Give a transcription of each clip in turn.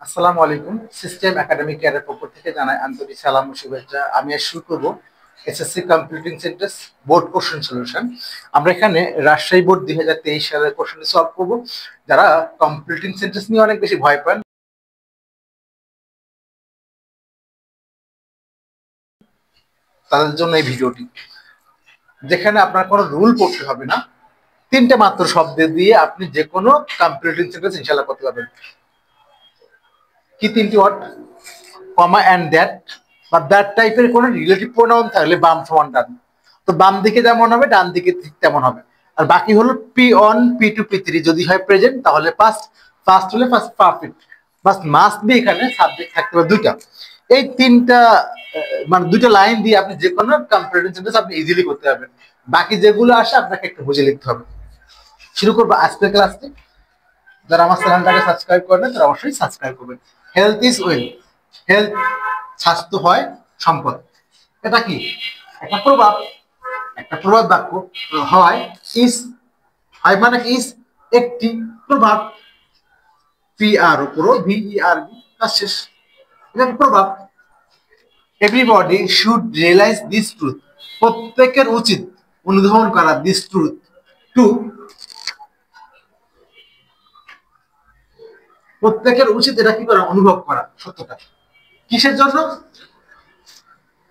আসসালামু আলাইকুম। System academic কেয়ারের পক্ষ থেকে জানাই আন্তরিক সালাম ও শুভেচ্ছা। আমি আজ শুরু করবো SSC computing sentence board question solution. আমরা এখানে রাজশাহী বোর্ড 2023 সালের কোশ্চেন সলভ করবো। যারা কম্পিউটিং সেন্টেন্স নিয়ে অনেক বেশি ভয় পান তাদের জন্য এই ভিডিওটি, যেখানে আপনার কোনো রুল পড়তে হবে না, তিনটে মাত্র শব্দ দিয়ে আপনি যে কোনো কম্পিউটিং সেন্টেন্স ইনশাল্লাহ করতে পারবেন। কি তিনটি ওয়ার্ড? কমা অ্যান্ড দ্যাট বা দ্যাট টাইপের কোনো রিলেটিভ প্রোনাউন থাকলে বাম সমান ডান, তো বাম দিকে যেমন হবে ডান দিকে ঠিক তেমন হবে। আর বাকি হলো P one, P two, P three. যদি হয় প্রেজেন্ট তাহলে পাস্ট, পাস্ট হলে first perfect, but must be এখানে সাবজেক্ট থাকতে হবে দুইটা। এই তিনটা মানে দুইটা লাইন দিয়ে আপনি যে কোনো কম্পারেটিভ সেন্টেন্স আপনি ইজিলি করতে পারবেন। বাকি যেগুলো আসে আপনাকে একটু বুঝে লিখতে হবে। শুরু করবো আজকের ক্লাসটি। যারা আমার চ্যানেলটাকে সাবস্ক্রাইব করবেন তারা অবশ্যই সাবস্ক্রাইব করবেন। হেলথ ইজ ওয়েল, হেলথ স্বাস্থ্য হয় সম্পদ। এটা কি? একটা প্রবাদ, একটা প্রবাদ বাক্য। হয় ইজ, হয় মানে ইজ একটি প্রভাব, পি আর উপর ভিই আর বি, কাজ শেষ। এটা প্রভাব। Everybody should realise this truth, প্রত্যেকের উচিত অনুধাবন করা দিস ট্রুথ। টু, প্রত্যেকের উচিত এটা কি করা? অনুভব করা সত্যটা। কিসের জন্য?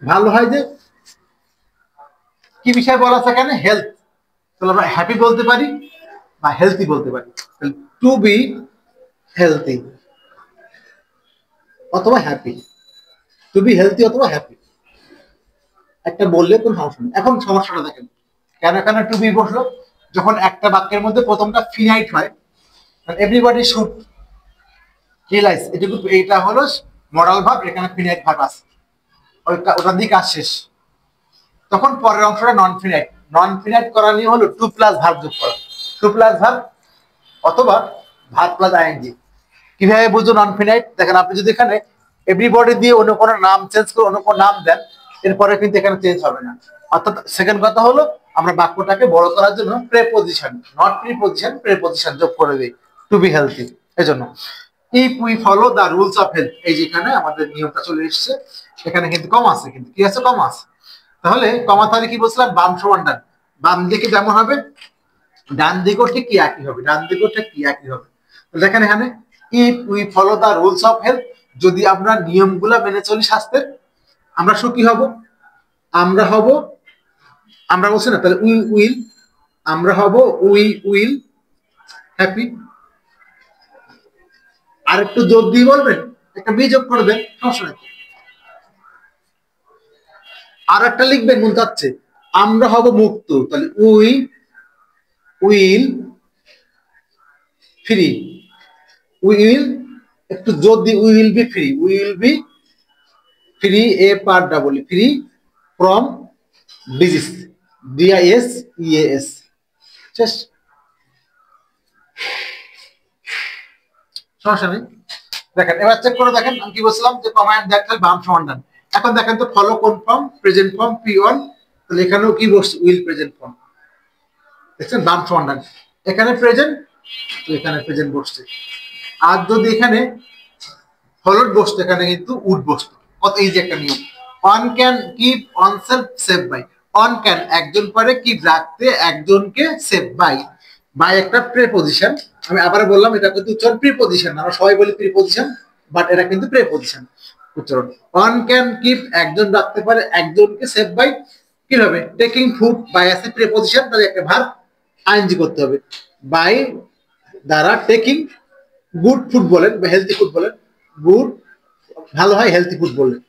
ভালো হয় যে কি বিষয় বলা আছে এখানে? হেলথ। তাহলে আমরা হ্যাপি বলতে পারি বা হেলথি বলতে পারি। টু বি হেলথি অথবা হ্যাপি, টু বি হেলথি অথবা হ্যাপি, একটা বললে কোন সমস্যা নেই। এখন সমস্যাটা দেখেন, কেন এখানে টু বি বসলো? যখন একটা বাক্যের মধ্যে প্রথমটা ফিনাইট হয়, এভরিবডি শুড রিয়েলাইজ, এটুকু, এইটা হলো মডাল ভার্ব, এখানে ফিনাইট ভার্ব আছে, ওটার দিকে কাজ শেষ। তখন পরের অংশটা নন ফিনাইট। নন ফিনাইট করা নিয়ে হলো টু প্লাস ভার্ব যোগ করা, টু প্লাস ভার্ব অথবা ভার্ব প্লাস আইএনজি। কিভাবে বুঝবো নন ফিনাইট? দেখেন, আপনি যদি এখানে এভরিবডি দিয়ে অন্য কোনো নাম চেঞ্জ করে অন্য কোনো নাম দেন, এরপরে কিন্তু এখানে চেঞ্জ হবে না। অর্থাৎ সেকেন্ড কথা হলো, আমরা বাক্যটাকে বড় করার জন্য প্রেপোজিশন, নট প্রিপোজিশন, প্রেপোজিশন যোগ করে দিই টু বি হেলথি। এই জন্য if we follow the rules of health, এই যেখানে আমাদের নিয়মটা চলে এসছে, এখানে কিন্তু কম আছে, কিন্তু কি আছে? কম আছে। তাহলে কমা তাহলে কি বলছিলাম? বাম সমান ডান। বাম দিকে যেমন হবে ডান দিকেও ঠিক কি একই হবে, ডান দিকেও ঠিক কি একই হবে। দেখেন এখানে if we follow the rules of health, যদি আমরা নিয়মগুলা মেনে চলি স্বাস্থ্যের, আমরা সুখী হব। আমরা হব, আমরা বলছি না, তাহলে উই উইল, আমরা হব উই উইল হ্যাপি। আর একটু জোর দিয়ে বলবেন, একটা বি যোগ করবেন, সমস্যা নেই। আর একটা লিখবেন মন চাচ্ছে, আমরা হব মুক্ত, তাহলে উই উইল ফ্রি। উইল একটু জোর দিয়ে, will be free, will be free, a per double free from disease, D I S E S, শেষ। সমস্যা নেই। দেখেন এবার চেক করে দেখেন, আমি কি বলছিলাম যে কমান্ড দেখাল বাম সমান ডান। এখন দেখেন তো ফলো কোন form? Present form, P one. তাহলে এখানেও কি বসছে? Will present form. দেখছেন বাম সমান ডান, এখানে প্রেজেন্ট, তো এখানে প্রেজেন্ট বসছে। আর যদি এখানে ফলোড বসতো, এখানে কিন্তু উড বসতো। কত ইজি একটা নিয়ম। One can keep oneself safe by, one can একজন পারে কিপ রাখতে একজনকে, সেভ বাই, বাই একটা প্রেপোজিশন। আমি আবার বললাম এটা কিন্তু উচ্চারণ প্রিপোজিশন, আমরা সবাই বলি প্রিপোজিশন, বাট এটা কিন্তু প্রেপোজিশন উচ্চারণ। অন ক্যান কিপ একজন রাখতে পারে একজনকে, সেভ বাই কিভাবে? টেকিং ফুড, বাই আছে প্রেপোজিশন, তাহলে একটা ভার্ব আইএনজি করতে হবে। বাই দ্বারা টেকিং গুড ফুড বলেন বা হেলথি ফুড বলেন, গুড ভালো হয়, হেলথি ফুড বললেন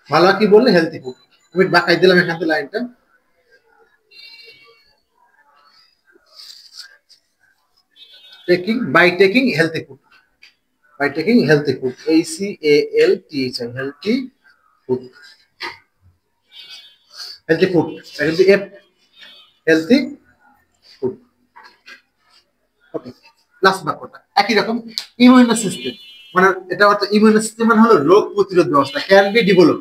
ভালো হয়, কি বললে? Healthy food. আমি বাঁকাই দিলাম এখান থেকে লাইনটা, taking, by taking healthy food, by taking healthy food, ACALTHI, healthy food, healthy food, কিন্তু এফ, হেলথি ফুড। ওকে, লাস্ট বাক্যটা একই রকম। ইমিউন সিস্টেম মানে এটা অর্থ, ইমিউন সিস্টেম মানে হলো রোগ প্রতিরোধ ব্যবস্থা। Can be develop,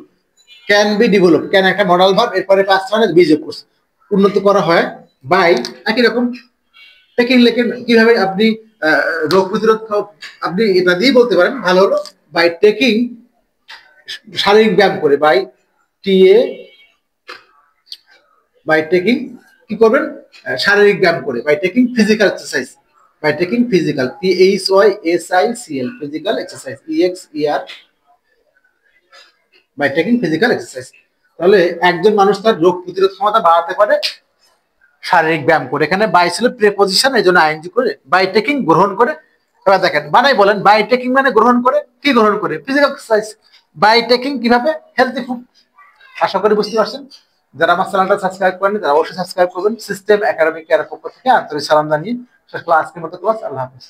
can be develop, can একটা মডাল ভার্ব, এরপরে পাঁচ মানে বি যোগ করছে, উন্নত করা হয় বাই, একই রকম। টেকিং লেখেন কিভাবে? আপনি রোগ প্রতিরোধ, আপনি এটা দিয়ে বলতে পারেন ভালো হলো বাই টেকিং শারীরিক ব্যায়াম করে, বাই টিএ বাই টেকিং কি করবেন শারীরিক ব্যায়াম করে, by taking physical exercise, by taking physical PHYSICL physical exercise EXER by taking physical exercise. তাহলে একজন মানুষ তার রোগ প্রতিরোধ ক্ষমতা বাড়াতে পারে শারীরিক ব্যায়াম করে। এখানে বাই ছিল প্রিপজিশন, এই জন্য আইএনজি করে, বাই টেকিং গ্রহণ করে। এবার দেখেন বানাই বলেন, বাই টেকিং মানে গ্রহণ করে, কি গ্রহণ করে? Physical exercise. বাই টেকিং কিভাবে? Healthy food. আশা করি বুঝতে পারছেন। যারা আমার চ্যানেলটা সাবস্ক্রাইব করেন তারা অবশ্যই সাবস্ক্রাইব করবেন। সিস্টেম একাডেমিক কেয়ারের পক্ষ থেকে আন্তরিক সালাম জানিয়ে শেষ ক্লাস, আজকের মতো ক্লাস, আল্লাহ হাফেজ।